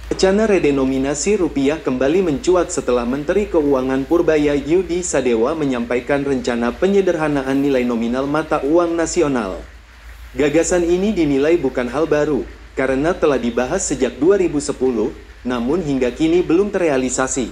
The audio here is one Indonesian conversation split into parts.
Wacana redenominasi rupiah kembali mencuat setelah Menteri Keuangan Purbaya Yudi Sadewa menyampaikan rencana penyederhanaan nilai nominal mata uang nasional. Gagasan ini dinilai bukan hal baru, karena telah dibahas sejak 2010, namun hingga kini belum terrealisasi.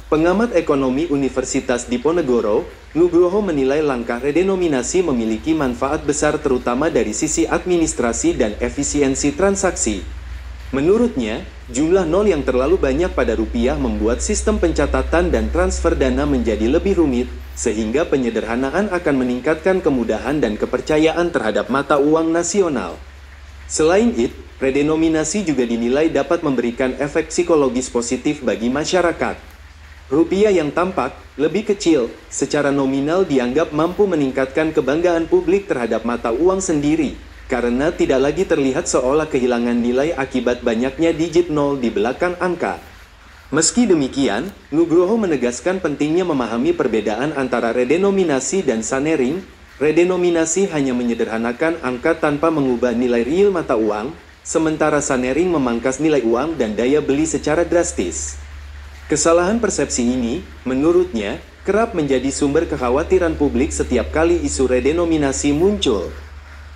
Pengamat ekonomi Universitas Diponegoro, Nugroho menilai langkah redenominasi memiliki manfaat besar terutama dari sisi administrasi dan efisiensi transaksi. Menurutnya, jumlah nol yang terlalu banyak pada rupiah membuat sistem pencatatan dan transfer dana menjadi lebih rumit, sehingga penyederhanaan akan meningkatkan kemudahan dan kepercayaan terhadap mata uang nasional. Selain itu, redenominasi juga dinilai dapat memberikan efek psikologis positif bagi masyarakat. Rupiah yang tampak lebih kecil secara nominal dianggap mampu meningkatkan kebanggaan publik terhadap mata uang sendiri, karena tidak lagi terlihat seolah kehilangan nilai akibat banyaknya digit nol di belakang angka. Meski demikian, Nugroho menegaskan pentingnya memahami perbedaan antara redenominasi dan sanering. Redenominasi hanya menyederhanakan angka tanpa mengubah nilai real mata uang, sementara sanering memangkas nilai uang dan daya beli secara drastis. Kesalahan persepsi ini, menurutnya, kerap menjadi sumber kekhawatiran publik setiap kali isu redenominasi muncul.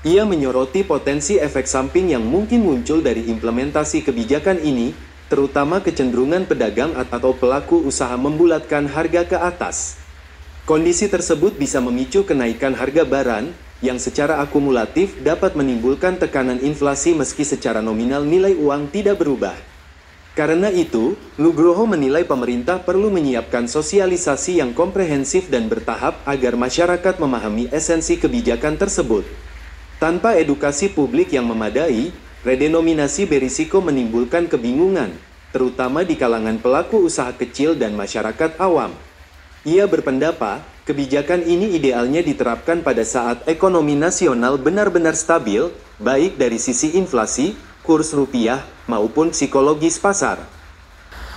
Ia menyoroti potensi efek samping yang mungkin muncul dari implementasi kebijakan ini, terutama kecenderungan pedagang atau pelaku usaha membulatkan harga ke atas. Kondisi tersebut bisa memicu kenaikan harga barang, yang secara akumulatif dapat menimbulkan tekanan inflasi meski secara nominal nilai uang tidak berubah. Karena itu, Nugroho menilai pemerintah perlu menyiapkan sosialisasi yang komprehensif dan bertahap agar masyarakat memahami esensi kebijakan tersebut. Tanpa edukasi publik yang memadai, redenominasi berisiko menimbulkan kebingungan, terutama di kalangan pelaku usaha kecil dan masyarakat awam. Ia berpendapat, kebijakan ini idealnya diterapkan pada saat ekonomi nasional benar-benar stabil, baik dari sisi inflasi, kurs rupiah, maupun psikologis pasar.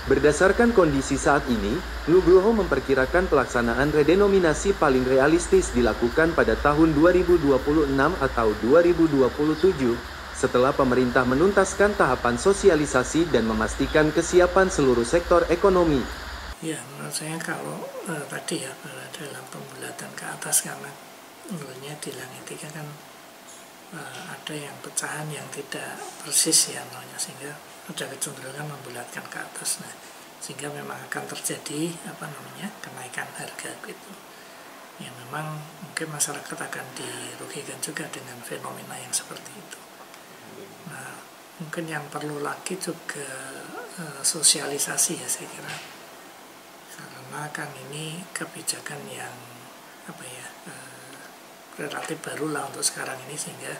Berdasarkan kondisi saat ini, Nugroho memperkirakan pelaksanaan redenominasi paling realistis dilakukan pada tahun 2026 atau 2027, setelah pemerintah menuntaskan tahapan sosialisasi dan memastikan kesiapan seluruh sektor ekonomi. Ya, menurut saya kalau tadi ya, dalam pembulatan ke atas, karena menurutnya di langit tiga kan ada yang pecahan yang tidak persis ya namanya, sehingga ada kecenderungan membulatkan ke atas. Nah, sehingga memang akan terjadi kenaikan harga gitu. Ya memang mungkin masyarakat akan dirugikan juga dengan fenomena yang seperti itu. Nah, mungkin yang perlu lagi juga sosialisasi ya saya kira. Karena kan ini kebijakan yang relatif baru lah untuk sekarang ini, sehingga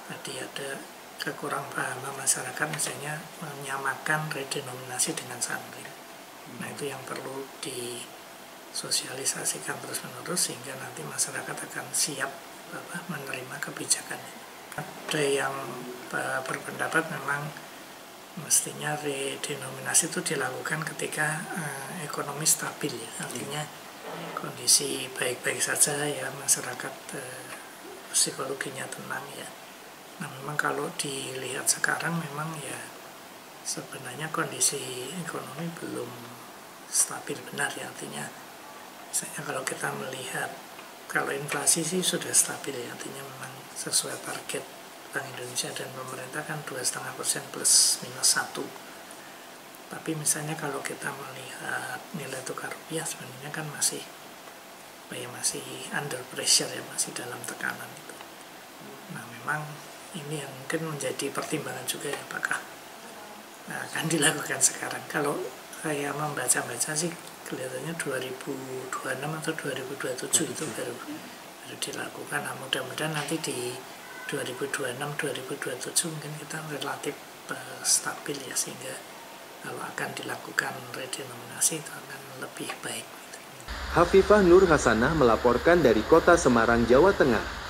tadi ada kekurang pahaman masyarakat misalnya menyamakan redenominasi dengan sanering. Nah, itu yang perlu disosialisasikan terus-menerus sehingga nanti masyarakat akan siap menerima kebijakannya. Ada yang berpendapat memang mestinya redenominasi itu dilakukan ketika ekonomi stabil ya, artinya kondisi baik-baik saja ya, masyarakat psikologinya tenang ya. Nah, memang kalau dilihat sekarang memang ya sebenarnya kondisi ekonomi belum stabil benar ya, artinya misalnya kalau kita melihat kalau inflasi sih sudah stabil ya, artinya memang sesuai target Bank Indonesia dan pemerintah kan 2,5% plus minus 1. Tapi misalnya kalau kita melihat nilai tukar rupiah sebenarnya kan masih under pressure ya, masih dalam tekanan itu. Nah, memang ini yang mungkin menjadi pertimbangan juga ya, apakah akan dilakukan sekarang. Kalau saya membaca-baca sih kelihatannya 2026 atau 2027 itu baru dilakukan. Nah, mudah-mudahan nanti di 2026-2027 mungkin kita relatif stabil ya, sehingga kalau akan dilakukan redenominasi itu akan lebih baik. Hafifah Nur Hasanah melaporkan dari Kota Semarang, Jawa Tengah.